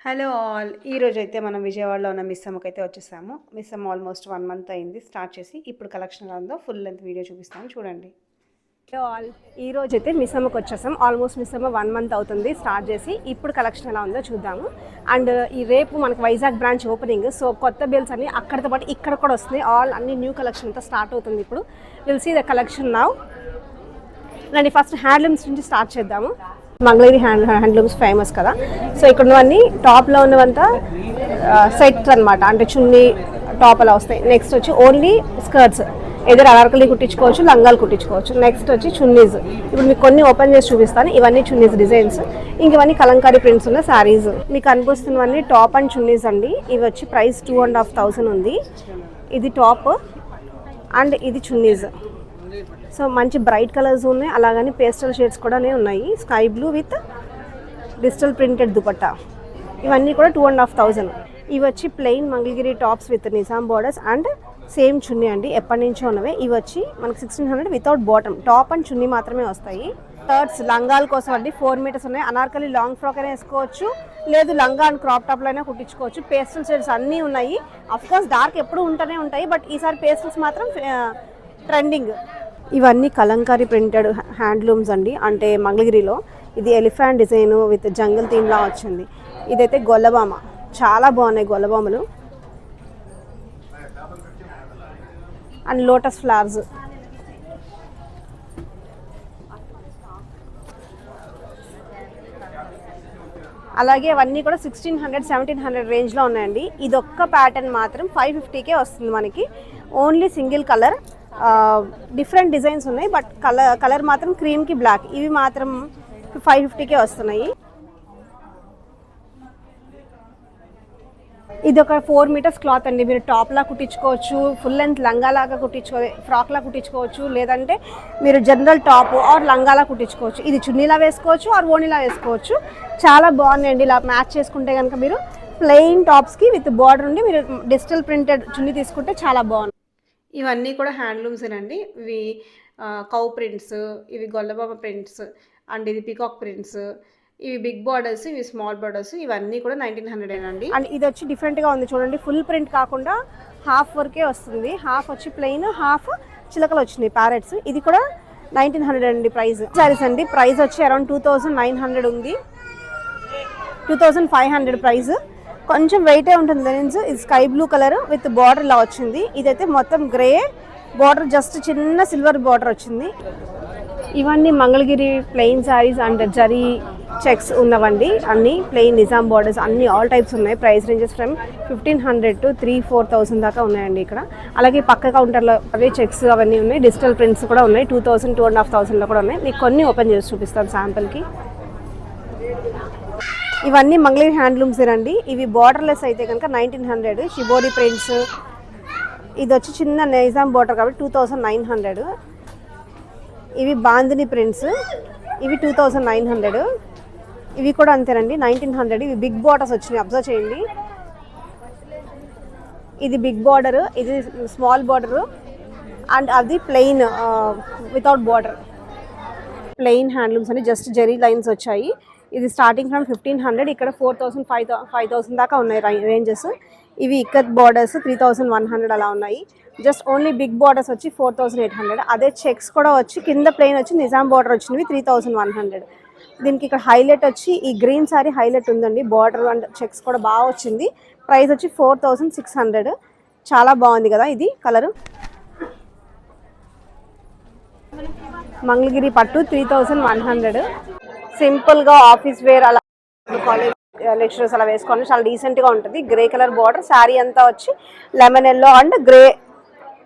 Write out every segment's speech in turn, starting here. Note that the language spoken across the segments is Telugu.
హలో ఆల్ ఈరోజైతే మనం విజయవాడలో ఉన్న మిస్సమ్మకైతే వచ్చేసాము. మిస్సమ్మ ఆల్మోస్ట్ 1 మంత్ అయింది స్టార్ట్ చేసి. ఇప్పుడు కలెక్షన్ ఎలా ఉందో ఫుల్ లెంత్ వీడియో చూపిస్తాను చూడండి. హలో ఆల్ ఈరోజైతే మిస్సమ్మకి వచ్చేసాం. ఆల్మోస్ట్ మిస్సమ్మ 1 మంత్ అవుతుంది స్టార్ట్ చేసి. ఇప్పుడు కలెక్షన్ ఎలా ఉందో చూద్దాము. అండ్ ఈ రేపు మనకు వైజాగ్ బ్రాంచ్ ఓపెనింగ్. సో కొత్త బిల్స్ అన్ని అక్కడితో పాటు ఇక్కడ కూడా వస్తున్నాయి. ఆల్ అన్ని న్యూ కలెక్షన్ అంతా స్టార్ట్ అవుతుంది. ఇప్పుడు will see the collection now. రండి ఫస్ట్ హ్యాండ్లూమ్స్ నుంచి స్టార్ట్ చేద్దాము. మంగళగిరి హ్యాండ్లూమ్స్ ఫేమస్ కదా. సో ఇక్కడ ఉన్నవన్నీ టాప్లో ఉన్నవంతా సెట్ అనమాట. అంటే చున్నీ టాప్ అలా వస్తాయి. నెక్స్ట్ వచ్చి ఓన్లీ స్కర్ట్స్, ఎదురు అనార్కలి కుట్టించుకోవచ్చు, లంగాలు కుట్టించుకోవచ్చు. నెక్స్ట్ వచ్చి చున్నీస్. ఇప్పుడు మీకు కొన్ని ఓపెన్ చేసి చూపిస్తాను. ఇవన్నీ చున్నీస్ డిజైన్స్. ఇంక ఇవన్నీ కలంకారీ ప్రింట్స్ ఉన్న శారీస్. మీకు అనిపిస్తున్నవన్నీ టాప్ అండ్ చున్నీస్ అండి. ఇవి వచ్చి ప్రైస్ 2,500 ఉంది. ఇది టాప్ అండ్ ఇది చున్నీస్. సో మంచి బ్రైట్ కలర్స్ ఉన్నాయి, అలాగని పేస్టల్ షేడ్స్ కూడా ఉన్నాయి. Sky blue with digital printed dupatta. ఇవన్నీ కూడా 2,500. ఇవి వచ్చి plain Mangalagiri tops with Nizam borders and same chunni అండి, ఎప్పటి నుంచో ఉన్నవే. ఇవి వచ్చి మనకి 1,600 without bottom. Top and chunni మాత్రమే వస్తాయి. షర్ట్స్ లంగాల కోసం అండి 4 మీటర్స్ ఉన్నాయి. అనార్కలి లాంగ్ ఫ్రాక్ అయినా వేసుకోవచ్చు, లేదు లంగా అండ్ క్రాప్ టాప్లో అయినా కుట్టించుకోవచ్చు. పేస్టల్ షేడ్స్ అన్నీ ఉన్నాయి. అఫ్కోర్స్ డార్క్ ఎప్పుడు ఉంటూనే ఉంటాయి, బట్ ఈసారి పేస్టల్స్ మాత్రం ట్రెండింగ్. ఇవన్నీ కలంకారీ ప్రింటెడ్ హ్యాండ్లూమ్స్ అండి, అంటే మంగళగిరిలో. ఇది ఎలిఫెంట్ డిజైన్ విత్ జంగల్ థీమ్లా వచ్చింది. ఇదైతే గొల్లబామ, చాలా బాగున్నాయి గొల్లబామలు. And lotus flowers. అలాగే అవన్నీ కూడా 1,600, 1,700 రేంజ్లో ఉన్నాయండి. ఇదొక్క ప్యాటర్న్ మాత్రం 550కే వస్తుంది మనకి. Only single colour, different designs ఉన్నాయి, బట్ కలర్ మాత్రం క్రీమ్కి బ్లాక్. ఇవి మాత్రం 550కే వస్తున్నాయి. ఇది ఒక 4 మీటర్స్ క్లాత్ అండి. మీరు టాప్లా కుట్టించుకోవచ్చు, ఫుల్ లెంత్ లంగాలాగా ఫ్రాక్లా కుట్టించుకోవచ్చు, లేదంటే మీరు జనరల్ టాప్ ఆర్ లంగాలా కుట్టించుకోవచ్చు. ఇది చున్నీలా వేసుకోవచ్చు ఆర్ ఓనీలా వేసుకోవచ్చు. చాలా బాగుందండి. ఇలా మ్యాచ్ చేసుకుంటే కనుక మీరు ప్లెయిన్ టాప్స్కి విత్ బార్డర్ ఉండి మీరు డిజిటల్ ప్రింటెడ్ చున్నీ తీసుకుంటే చాలా బాగుంది. ఇవన్నీ కూడా హ్యాండ్లూమ్సేనండి. ఇవి కౌ ప్రింట్స్, ఇవి గొల్లబామ ప్రింట్స్, అండ్ ఇది పికాక్ ప్రింట్స్, ఇవి బిగ్ బార్డర్స్, ఇవి స్మాల్ బార్డర్స్. ఇవన్నీ కూడా 1,900 అండి. అండ్ ఇది వచ్చి డిఫరెంట్గా ఉంది చూడండి. ఫుల్ ప్రింట్ కాకుండా హాఫ్ వరకే వస్తుంది. హాఫ్ వచ్చి ప్లెయిన్, హాఫ్ చిలకలు వచ్చినాయి ప్యారెట్స్. ఇది కూడా 1,900 అండి ప్రైస్. సారీస్ అండి ప్రైస్ వచ్చి అరౌండ్ 2,900 ఉంది. 2,500 ప్రైస్. కొంచెం వెయిటే ఉంటుంది లెన్స్. ఇది sky blue colour with border ఇలా వచ్చింది. ఇదైతే మొత్తం గ్రే బార్డర్, జస్ట్ చిన్న సిల్వర్ బార్డర్ వచ్చింది. ఇవన్నీ Mangalagiri plain saris and zari checks ఉన్నవండి. అన్ని ప్లెయిన్ నిజాం బార్డర్స్, అన్ని ఆల్ టైప్స్ ఉన్నాయి. ప్రైస్ రేంజెస్ ఫ్రమ్ 1,500 to 3,000-4,000 దాకా ఉన్నాయండి ఇక్కడ. అలాగే పక్క కౌంటర్లో అవే చెక్స్ అవన్నీ ఉన్నాయి. డిజిటల్ ప్రింట్స్ కూడా ఉన్నాయి. 2,000, 2,500లో కూడా ఉన్నాయి. మీకు కొన్ని ఓపెన్ చేసి చూపిస్తాను శాంపుల్కి. ఇవన్నీ మంగళగిరి హ్యాండ్లూమ్సేనండి. ఇవి బార్డర్లెస్ అయితే కనుక 1,900. Shibori prints. ఇది వచ్చి చిన్న నిజాం బార్డర్ కాబట్టి 2,900. ఇవి బాందిని ప్రింట్స్, ఇవి 2,900. ఇవి కూడా అంతేనండి 1,900. ఇవి బిగ్ బార్డర్స్ వచ్చినాయి, అబ్జర్వ్ చేయండి. ఇది బిగ్ బార్డర్, ఇది స్మాల్ బార్డర్, అండ్ అది plain without border. Plain handlooms అని జస్ట్ జెరీ లైన్స్ వచ్చాయి. ఇది స్టార్టింగ్ ఫ్రమ్ 1,500, ఇక్కడ 4,000, 5,000 దాకా ఉన్నాయి రేంజెస్. ఇవి ఇక్కత్ బార్డర్స్ 3,100 అలా ఉన్నాయి. జస్ట్ ఓన్లీ బిగ్ బార్డర్స్ వచ్చి 4,800. అదే చెక్స్ కూడా వచ్చి కింద ప్లెయిన్ వచ్చి నిజాం బార్డర్ వచ్చినవి 3,100. దీనికి ఇక్కడ హైలైట్ వచ్చి ఈ గ్రీన్ సారీ హైలైట్ ఉందండి. బార్డర్ అండ్ చెక్స్ కూడా బాగా వచ్చింది. ప్రైస్ వచ్చి 4,600. చాలా బాగుంది కదా ఇది కలరు. మంగళగిరి పట్టు 3,100. సింపుల్గా ఆఫీస్ వేర్ అలా కాలేజ్ లెక్చరర్స్ అలా వేసుకోండి, చాలా డీసెంట్గా ఉంటుంది. గ్రే కలర్ బార్డర్, శారీ అంతా వచ్చి lemon yellow and grey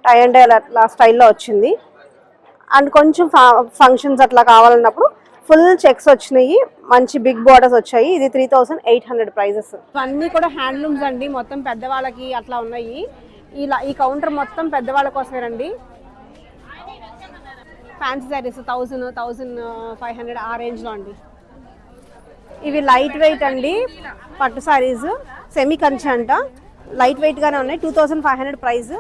tie and అట్లా స్టైల్లో వచ్చింది. అండ్ కొంచెం ఫంక్షన్స్ అట్లా కావాలన్నప్పుడు ఫుల్ చెక్స్ వచ్చినాయి, మంచి బిగ్ బార్డర్స్ వచ్చాయి. ఇది 3,800 ప్రైజెస్. ఇవన్నీ కూడా హ్యాండ్లూమ్స్ అండి, మొత్తం పెద్దవాళ్ళకి అట్లా ఉన్నాయి. ఇలా ఈ కౌంటర్ మొత్తం పెద్దవాళ్ళ కోసమేనండి. ఫ్యాన్సీ శారీస్ 1,000, 1,500 ఆ రేంజ్లో అండి. ఇవి లైట్ వెయిట్ అండి పట్టు శారీస్, సెమీ కంచి అంట, లైట్ వెయిట్గానే ఉన్నాయి. 2,500 ప్రైస్.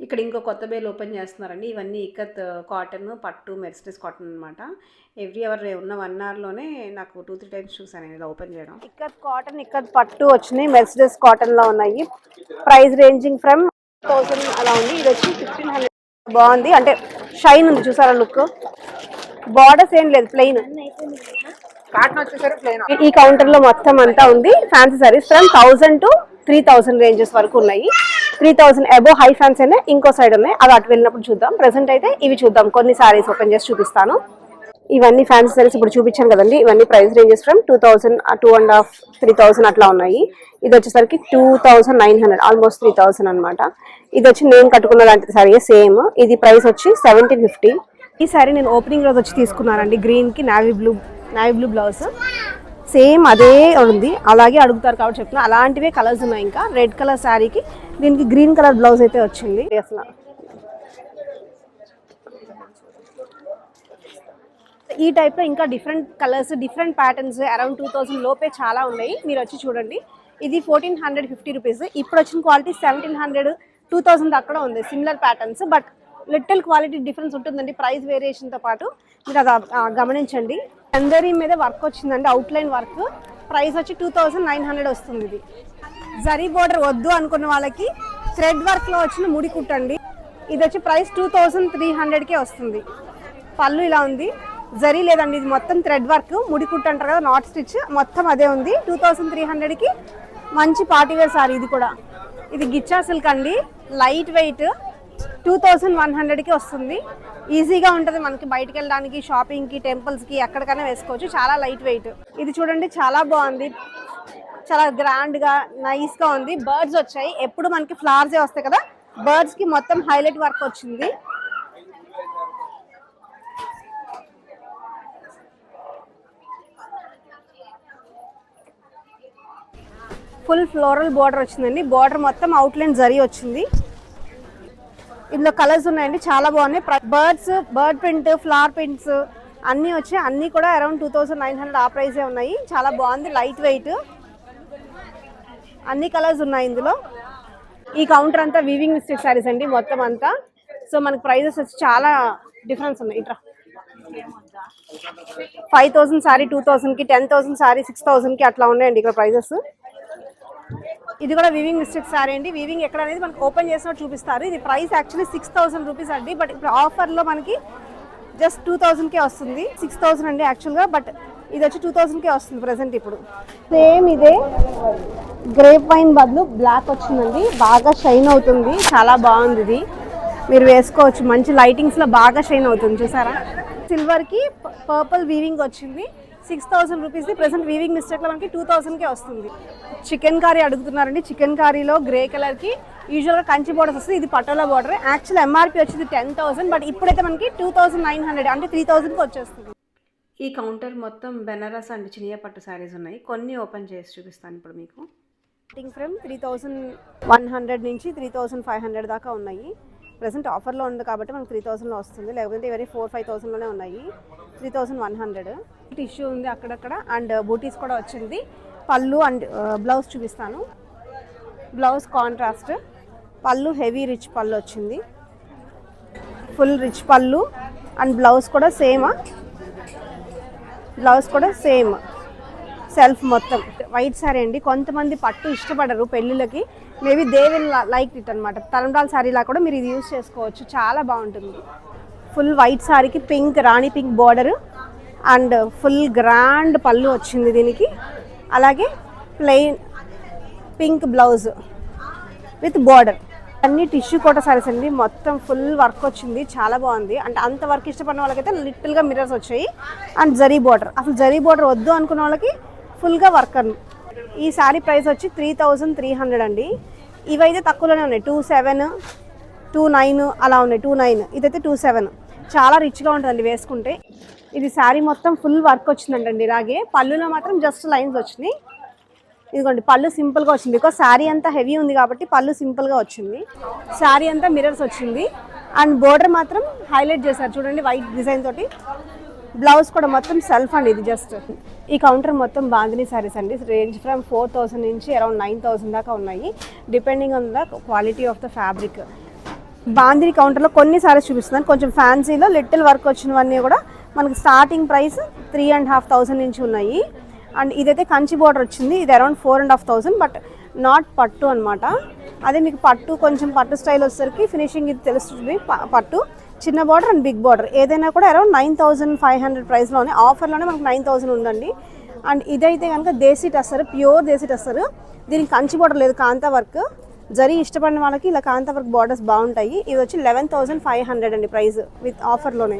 ఇక్కడ ఇంకో కొత్త బేల్ ఓపెన్ చేస్తున్నారండి. ఇవన్నీ ఇక్కత్ కాటన్, పట్టు, మెర్సిడీస్ కాటన్ అనమాట. ఎవ్రీ అవర్ ఉన్న 1 అవర్లోనే నాకు 2-3 టైమ్స్ చూసాను నేను ఇలా ఓపెన్ చేయడం. ఇక్కత్ కాటన్, ఇక్కత్ పట్టు వచ్చినాయి. మెర్సిడీస్ కాటన్లో ఉన్నాయి. ప్రైస్ రేంజింగ్ ఫ్రమ్ 1000 అలా ఉంది. ఇది వచ్చి 1500. బాగుంది, అంటే షైన్ ఉంది చూసారా లుక్. బార్డర్స్ ఏం లేదు, ప్లెయిన్. ఈ కౌంటర్ లో మొత్తం అంతా ఉంది fancy saris from 1000 to 3000 ranges వరకు ఉన్నాయి. 3000 అబోవ్ హై ఫ్యాన్స్ అయినా ఇంకో సైడ్ ఉన్నాయి, అది అటు వెళ్ళినప్పుడు చూద్దాం. ప్రెసెంట్ అయితే ఇవి చూద్దాం. కొన్ని సారీస్ ఓపెన్ చేసి చూపిస్తాను. ఇవన్నీ ఫ్యాన్సీ సారీస్ ఇప్పుడు చూపించాను కదండి. ఇవన్నీ ప్రైస్ రేంజెస్ ఫ్రమ్ 2000, 2.5, 3000 అట్లా ఉన్నాయి. ఇది వచ్చేసరికి 2900, ఆల్మోస్ట్ 3000 అనమాట. ఇది వచ్చి నేను కట్టుకున్న లాంటి సారీ సేమ్. ఇది ప్రైస్ వచ్చి 1750. ఈ సారీ నేను ఓపెనింగ్ రోజు వచ్చి తీసుకున్నానండి. గ్రీన్ కి నావీ బ్లూ బ్లౌజ్ సేమ్ అదే ఉంది. అలాగే అడుగుతారు కాబట్టి చెప్తున్నా. అలాంటివే కలర్స్ ఉన్నాయి. ఇంకా రెడ్ కలర్ శారీకి దీనికి గ్రీన్ కలర్ బ్లౌజ్ అయితే వచ్చింది. అసలు ఈ టైప్లో ఇంకా different colours, different patterns around 2000 లోపే చాలా ఉన్నాయి. మీరు వచ్చి చూడండి. ఇది 1450 రూపీస్. ఇప్పుడు వచ్చిన క్వాలిటీ 1700, 2000 అక్కడ ఉంది. Similar patterns, but little quality difference ఉంటుందండి ప్రైస్ వేరియేషన్తో పాటు. మీరు అది గమనించండి. అందరి మీద వర్క్ వచ్చిందండి, అవుట్లైన్ వర్క్. ప్రైస్ వచ్చి 2900 వస్తుంది. ఇది జరీ బోర్డర్ వద్దు అనుకున్న వాళ్ళకి థ్రెడ్ వర్క్లో వచ్చిన ముడి కుట్టండి. ఇది వచ్చి ప్రైస్ 2300కే వస్తుంది. పళ్ళు ఇలా ఉంది. జరీ లేదండి, ఇది మొత్తం థ్రెడ్ వర్క్. ముడి కుట్టు అంటారు కదా, నాట్ స్టిచ్, మొత్తం అదే ఉంది. 2300కి మంచి పార్టీవేర్ సారీ. ఇది కూడా ఇది గిచ్చా సిల్క్ అండి, లైట్ వెయిట్. 2100కి వస్తుంది. ఈజీగా ఉంటుంది మనకి బయటకు వెళ్ళడానికి, షాపింగ్కి, టెంపుల్స్కి, ఎక్కడికైనా వేసుకోవచ్చు. చాలా లైట్ వెయిట్. ఇది చూడండి, చాలా బాగుంది. చాలా గ్రాండ్గా నైస్గా ఉంది. బర్డ్స్ వచ్చాయి. ఎప్పుడు మనకి ఫ్లవర్సే వస్తాయి కదా, బర్డ్స్కి మొత్తం హైలైట్ వర్క్ వచ్చింది. ఫుల్ ఫ్లోరల్ బార్డర్ వచ్చిందండి. బార్డర్ మొత్తం అవుట్లైన్ జరీ వచ్చింది. ఇందులో కలర్స్ ఉన్నాయండి, చాలా బాగున్నాయి. బర్డ్ ప్రింట్, ఫ్లవర్ ప్రింట్స్ అన్నీ వచ్చాయి. అన్నీ కూడా అరౌండ్ 2900 ఆ ప్రైసే ఉన్నాయి. చాలా బాగుంది, లైట్ వెయిట్. అన్ని కలర్స్ ఉన్నాయి ఇందులో. ఈ కౌంటర్ అంతా వీవింగ్ మిస్టేక్ సారీస్ అండి మొత్తం అంతా. సో మనకి ప్రైజెస్ వచ్చి చాలా డిఫరెన్స్ ఉన్నాయి. ఇట్లా 5000 సారీ 2000కి, 10,000 సారీ 6000కి అట్లా ఉన్నాయండి ఇక్కడ ప్రైజెస్. ఇది కూడా వీవింగ్ మిస్టేక్ సారీ అండి. వీవింగ్ ఎక్కడ అనేది మనకు ఓపెన్ చేసినట్టు చూపిస్తారు. ఇది ప్రైస్ యాక్చువల్లీ 6000 రూపీస్ అండి, బట్ ఇప్పుడు ఆఫర్లో మనకి జస్ట్ 2000కే వస్తుంది. 6000 అండి యాక్చువల్గా, బట్ ఇది వచ్చి 2000కే వస్తుంది ప్రెసెంట్. ఇప్పుడు సేమ్ ఇదే గ్రేప్ వైన్ బదులు బ్లాక్ వచ్చిందండి. బాగా షైన్ అవుతుంది, చాలా బాగుంది. ఇది మీరు వేసుకోవచ్చు. మంచి లైటింగ్స్లో బాగా షైన్ అవుతుంది. చూసారా, సిల్వర్కి పర్పుల్ వీవింగ్ వచ్చింది. 6000 రూపీస్ది. ప్రెసెంట్ వీవింగ్ మిస్టేక్లో మనకి 2000కే వస్తుంది. చికెన్ కర్రీ అడుగుతున్నారండి. చికెన్ కర్రీలో గ్రే కలర్కి యూజువల్గా కంచి బోర్డర్స్ వస్తుంది. ఇది పటోలా బోర్డర్. యాక్చువల్ ఎంఆర్పి వచ్చింది 10,000, బట్ ఇప్పుడైతే మనకి 2900, అంటే 3000కి వచ్చేస్తుంది. ఈ కౌంటర్ మొత్తం బెనారస్ అండ్ చినియా పట్టు శారీస్ ఉన్నాయి. కొన్ని ఓపెన్ చేసి చూపిస్తాను ఇప్పుడు మీకు. స్టార్టింగ్ ఫ్రమ్ 3100 నుంచి 3500 దాకా ఉన్నాయి. ప్రెసెంట్ ఆఫర్లో ఉంది కాబట్టి మనకు 3000లో వస్తుంది. లేకపోతే ఇవన్నీ 4-5,000లోనే ఉన్నాయి. 3100. టిష్యూ ఉంది అక్కడక్కడ, అండ్ బూటీస్ కూడా వచ్చింది. పళ్ళు అండ్ బ్లౌజ్ చూపిస్తాను. బ్లౌజ్ కాంట్రాస్ట్, పళ్ళు హెవీ రిచ్ పళ్ళు వచ్చింది. ఫుల్ రిచ్ పళ్ళు అండ్ బ్లౌజ్ కూడా సేమ్ సెల్ఫ్ మొత్తం. వైట్ సారీ అండి. కొంతమంది పట్టు ఇష్టపడరు పెళ్ళిళ్ళకి, maybe they will like it అనమాట. తలంబ్రాల సారీలా కూడా మీరు ఇది యూజ్ చేసుకోవచ్చు, చాలా బాగుంటుంది. ఫుల్ వైట్ సారీకి pink, rani pink border and full grand pallu వచ్చింది దీనికి. అలాగే plain pink blouse with border. అన్ని టిష్యూ కోట సారీస్ అండి. మొత్తం ఫుల్ వర్క్ వచ్చింది, చాలా బాగుంది. అంటే అంత వర్క్ ఇష్టపడిన వాళ్ళకైతే లిటిల్గా మిర్రర్స్ వచ్చాయి అండ్ జరీ బార్డర్. అసలు జరీ బార్డర్ వద్దు అనుకున్న వాళ్ళకి ఫుల్గా వర్క్ అని. ఈ సారీ ప్రైస్ వచ్చి 3300 అండి. ఇవైతే తక్కువలోనే ఉన్నాయి. 27, 29 అలా ఉన్నాయి. 29, ఇదైతే 27. చాలా రిచ్గా ఉంటుందండి వేసుకుంటే. ఇది శారీ మొత్తం ఫుల్ వర్క్ వచ్చిందండి. ఇలాగే పళ్ళులో మాత్రం జస్ట్ లైన్స్ వచ్చినాయి. ఇదిగోండి, పళ్ళు సింపుల్గా వచ్చింది. బికాజ్ శారీ అంతా హెవీ ఉంది కాబట్టి పళ్ళు సింపుల్గా వచ్చింది. శారీ అంతా మిర్రర్స్ వచ్చింది అండ్ బోర్డర్ మాత్రం హైలైట్ చేశారు చూడండి, వైట్ డిజైన్ తోటి. బ్లౌజ్ కూడా మొత్తం సెల్ఫ్ అండి. ఇది జస్ట్ ఈ కౌంటర్ మొత్తం బాందినీ శారీస్ అండి. రేంజ్ ఫ్రమ్ 4000 నుంచి అరౌండ్ 9000 దాకా ఉన్నాయి, depending on the quality of the fabric. Bandhani కౌంటర్లో కొన్ని సారీస్ చూపిస్తున్నాను, కొంచెం ఫ్యాన్సీలో లిటిల్ వర్క్ వచ్చినవన్నీ కూడా మనకి స్టార్టింగ్ ప్రైస్ 3,500 నుంచి ఉన్నాయి. అండ్ ఇదైతే కంచి బోర్డర్ వచ్చింది, ఇది అరౌండ్ 4,500, బట్ నాట్ పట్టు అనమాట. అదే మీకు పట్టు కొంచెం పట్టు స్టైల్ వచ్చేసరికి ఫినిషింగ్ ఇది తెలుస్తుంది. పట్టు చిన్న బార్డర్ అండ్ బిగ్ బార్డర్ ఏదైనా కూడా అరౌండ్ 9,500 ప్రైస్లోనే, ఆఫర్లోనే మనకు 9,000 ఉందండి. అండ్ ఇదైతే కనుక దేశీ టస్సర్, ప్యూర్ దేశీ టస్సర్, దీనికి కంచి బార్డర్ లేదు, కాంతా వర్క్. జరీ ఇష్టపడిన వాళ్ళకి ఇలా కాంతా వర్క్ బార్డర్స్ బాగుంటాయి. ఇది వచ్చి 11,500 అండి ప్రైస్ విత్ ఆఫర్లోనే.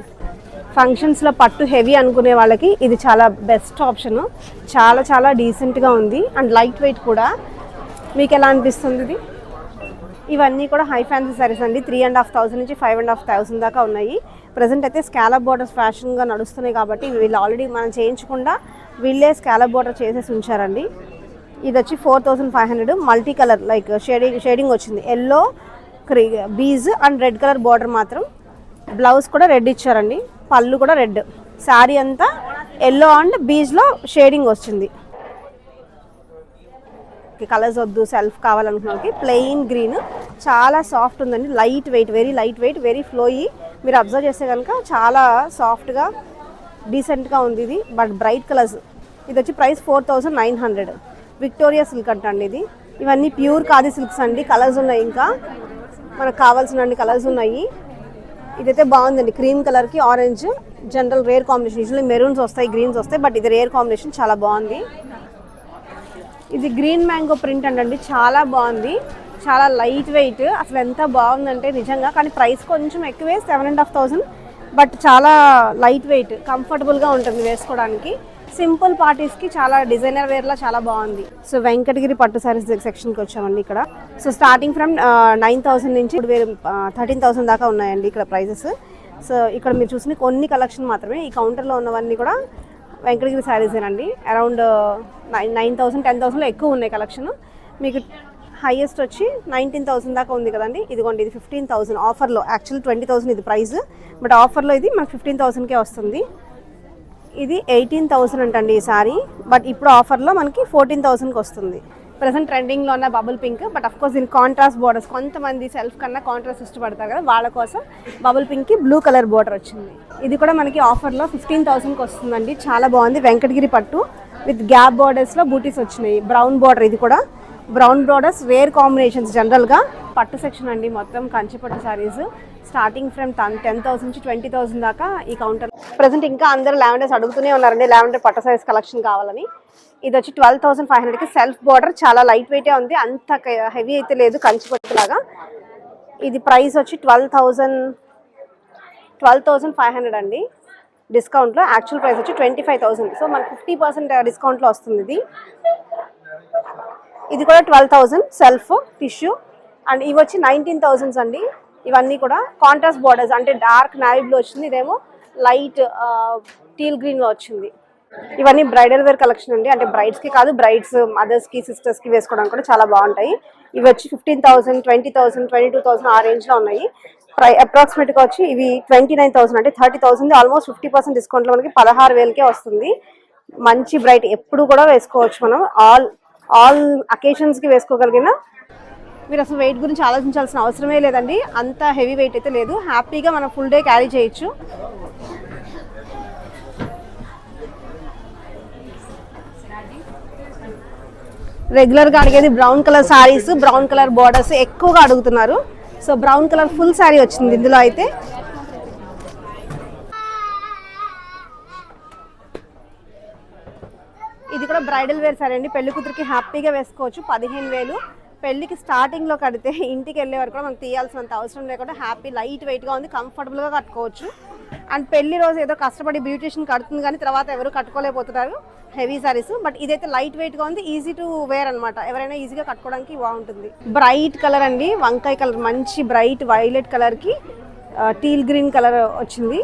ఫంక్షన్స్లో పట్టు హెవీ అనుకునే వాళ్ళకి ఇది చాలా బెస్ట్ ఆప్షన్, చాలా చాలా డీసెంట్గా ఉంది అండ్ లైట్ వెయిట్ కూడా. మీకు ఎలా అనిపిస్తుంది ఇది? ఇవన్నీ కూడా హై ఫ్యాన్సీ సారీస్ అండి, 3,500 నుంచి 5,500 దాకా ఉన్నాయి. ప్రజెంట్ అయితే స్కాలప్ బోర్డర్స్ ఫ్యాషన్గా నడుస్తున్నాయి కాబట్టి వీళ్ళు ఆల్రెడీ మనం చేయించకుండా వీళ్ళే స్కాలప్ బోర్డర్ చేసేసి ఉంచారండి. ఇది వచ్చి 4,500, మల్టీ కలర్ లైక్ షేడింగ్ వచ్చింది, yellow beige and red colour border మాత్రం. బ్లౌజ్ కూడా రెడ్ ఇచ్చారండి, పళ్ళు కూడా రెడ్, శారీ అంతా ఎల్లో అండ్ బీజ్లో షేడింగ్ వచ్చింది. కలర్స్ వద్దు సెల్ఫ్ కావాలనుకున్న వాళ్ళకి ప్లెయిన్ గ్రీన్, చాలా సాఫ్ట్ ఉందండి, light weight, very light weight, very flowy. మీరు అబ్జర్వ్ చేస్తే కనుక చాలా సాఫ్ట్గా డీసెంట్గా ఉంది ఇది, బట్ బ్రైట్ కలర్స్. ఇది వచ్చి ప్రైస్ 4,900. విక్టోరియా సిల్క్ అంటండి ఇది. ఇవన్నీ ప్యూర్ ఖాదీ సిల్క్స్ అండి, కలర్స్ ఉన్నాయి, ఇంకా మనకు కావాల్సిన అన్ని కలర్స్ ఉన్నాయి. ఇదైతే బాగుందండి, క్రీమ్ కలర్కి orange, general rare combination. Usually maroons వస్తాయి, గ్రీన్స్ వస్తాయి, బట్ ఇది రేర్ కాంబినేషన్, చాలా బాగుంది. ఇది గ్రీన్ మ్యాంగో ప్రింట్ అండి, చాలా బాగుంది, చాలా లైట్ వెయిట్, అసలు ఎంత బాగుందంటే నిజంగా. కానీ ప్రైస్ కొంచెం ఎక్కువే, 7,500, బట్ చాలా లైట్ వెయిట్, కంఫర్టబుల్గా ఉంటుంది వేసుకోవడానికి. సింపుల్ పార్టీస్కి చాలా డిజైనర్ వేర్లా చాలా బాగుంది. సో వెంకటగిరి పట్టు సారీస్ సెక్షన్కి వచ్చామండి ఇక్కడ. సో స్టార్టింగ్ ఫ్రమ్ 9,000 నుంచి 13,000 దాకా ఉన్నాయండి ఇక్కడ ప్రైజెస్. సో ఇక్కడ మీరు చూసిన కొన్ని కలెక్షన్ మాత్రమే, ఈ కౌంటర్లో ఉన్నవన్నీ కూడా వెంకటగిరి శారీసేనండి. అరౌండ్ 9,000 10,000లో ఎక్కువ ఉన్నాయి కలెక్షన్. మీకు హైయెస్ట్ వచ్చి 19,000 దాకా ఉంది కదండి. ఇదిగోండి, ఇది 15,000 ఆఫర్లో. యాక్చువల్ 20,000 ఇది ప్రైస్, బట్ ఆఫర్లో ఇది మనకు 15,000కే వస్తుంది. ఇది 18,000 అంటండి ఈ సారీ, బట్ ఇప్పుడు ఆఫర్లో మనకి 14,000కి వస్తుంది. ప్రజెంట్ ట్రెండింగ్లో ఉన్న బబుల్ పింక్, బట్ అఫ్కోర్స్ దీని కాంట్రాస్ట్ బోర్డర్స్, కొంతమంది సెల్ఫ్ కన్నా కాంట్రాస్ట్ ఇష్టపడతారు కదా, వాళ్ళ కోసం బబుల్ పింక్కి బ్లూ కలర్ బోర్డర్ వచ్చింది. ఇది కూడా మనకి ఆఫర్లో 15,000కి వస్తుందండి, చాలా బాగుంది. వెంకటగిరి పట్టు విత్ గ్యాప్ బోర్డర్స్లో బూటీస్ వచ్చినాయి, బ్రౌన్ బోర్డర్, ఇది కూడా బ్రౌన్ బోర్డర్స్, రేర్ కాంబినేషన్స్. జనరల్గా పట్టు సెక్షన్ అండి, మొత్తం కంచి పట్టు సారీస్ స్టార్టింగ్ ఫ్రమ్ 10,000 నుంచి 20,000 దాకా ఈ కౌంటర్. ప్రజెంట్ ఇంకా అందరూ లావెండర్స్ అడుగుతూనే ఉన్నారండి, లావెండర్ పట్టు సారీస్ కలెక్షన్ కావాలని. ఇది వచ్చి 12,500కి సెల్ఫ్ బోర్డర్, చాలా లైట్ వెయిటే ఉంది, అంత హెవీ అయితే లేదు కంచి పట్టు లాగా. ఇది ప్రైస్ వచ్చి 12,500 అండి డిస్కౌంట్లో. యాక్చువల్ ప్రైస్ వచ్చి 25,000, సో మనకు 50% డిస్కౌంట్లో వస్తుంది ఇది. ఇది కూడా 12,000 సెల్ఫ్ టిష్యూ. అండ్ ఇవి వచ్చి 19,000 అండి. ఇవన్నీ కూడా కాంట్రాస్ట్ బోర్డర్స్, అంటే డార్క్ నావీ బ్లూ వచ్చింది, ఇదేమో లైట్ టీల్ గ్రీన్లో వచ్చింది. ఇవన్నీ బ్రైడల్ వేర్ కలెక్షన్ అండి, అంటే బ్రైడ్స్కి కాదు, బ్రైడ్స్ మదర్స్కి సిస్టర్స్కి వేసుకోవడానికి కూడా చాలా బాగుంటాయి. ఇవి వచ్చి 15,000 20,000 22,000 ఆ రేంజ్లో ఉన్నాయి. అప్రాక్సిమేట్గా వచ్చి ఇవి 29,000, అంటే 30,000, ఆల్మోస్ట్ 50% డిస్కౌంట్లో మనకి 16,000కే వస్తుంది. మంచి బ్రైట్, ఎప్పుడు కూడా వేసుకోవచ్చు మనం, ఆల్ అకేషన్స్కి వేసుకోగలిగిన. మీరు అసలు వెయిట్ గురించి ఆలోచించాల్సిన అవసరమే లేదండి, అంత హెవీ వెయిట్ అయితే లేదు, హ్యాపీగా మనం ఫుల్ డే క్యారీ చేయొచ్చు. రెగ్యులర్గా అడిగేది brown colour saris, brown colour borders ఎక్కువగా అడుగుతున్నారు. So brown colour full sari వచ్చింది ఇందులో అయితే. ఇది కూడా బ్రైడల్ వేర్ సారీ అండి, పెళ్లి కూతురికి హ్యాపీగా వేసుకోవచ్చు. 15,000 పెళ్ళికి స్టార్టింగ్లో కడితే ఇంటికి వెళ్ళే వరకు కూడా మనకు తీయాల్సినంత అవసరం లేకుండా హ్యాపీ లైట్ వెయిట్గా ఉంది, కంఫర్టబుల్గా కట్టుకోవచ్చు. అండ్ పెళ్లి రోజు ఏదో కష్టపడి బ్యూటిషియన్ కడుతుంది కానీ తర్వాత ఎవరు కట్టుకోలేకపోతున్నారు హెవీ సారీస్, బట్ ఇదైతే లైట్ వెయిట్గా ఉంది, ఈజీ టు వేర్ అనమాట, ఎవరైనా ఈజీగా కట్టుకోవడానికి బాగుంటుంది. బ్రైట్ కలర్ అండి, వంకాయ కలర్, మంచి బ్రైట్ వైలెట్ కలర్కి టీల్ గ్రీన్ కలర్ వచ్చింది.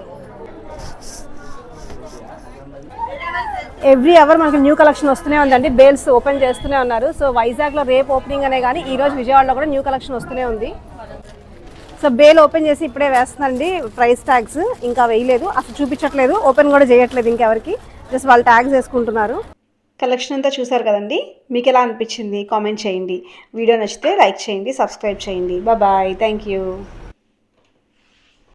ఎవ్రీ అవర్ మనకి న్యూ కలెక్షన్ వస్తూనే ఉందండి, బేల్స్ ఓపెన్ చేస్తూనే ఉన్నారు. సో వైజాగ్లో రేపు ఓపెనింగ్ అనే కానీ ఈరోజు విజయవాడలో కూడా న్యూ కలెక్షన్ వస్తూనే ఉంది. సో బేల్ ఓపెన్ చేసి ఇప్పుడే వేస్తున్నారండి, ప్రైస్ ట్యాగ్స్ ఇంకా వేయలేదు, అసలు చూపించట్లేదు, ఓపెన్ కూడా చేయట్లేదు ఇంకెవరికి, జస్ట్ వాళ్ళు ట్యాగ్స్ వేసుకుంటున్నారు. కలెక్షన్ అంతా చూసారు కదండి, మీకు ఎలా అనిపించింది కామెంట్ చేయండి. వీడియో నచ్చితే లైక్ చేయండి, సబ్స్క్రైబ్ చేయండి. Bye, thank you.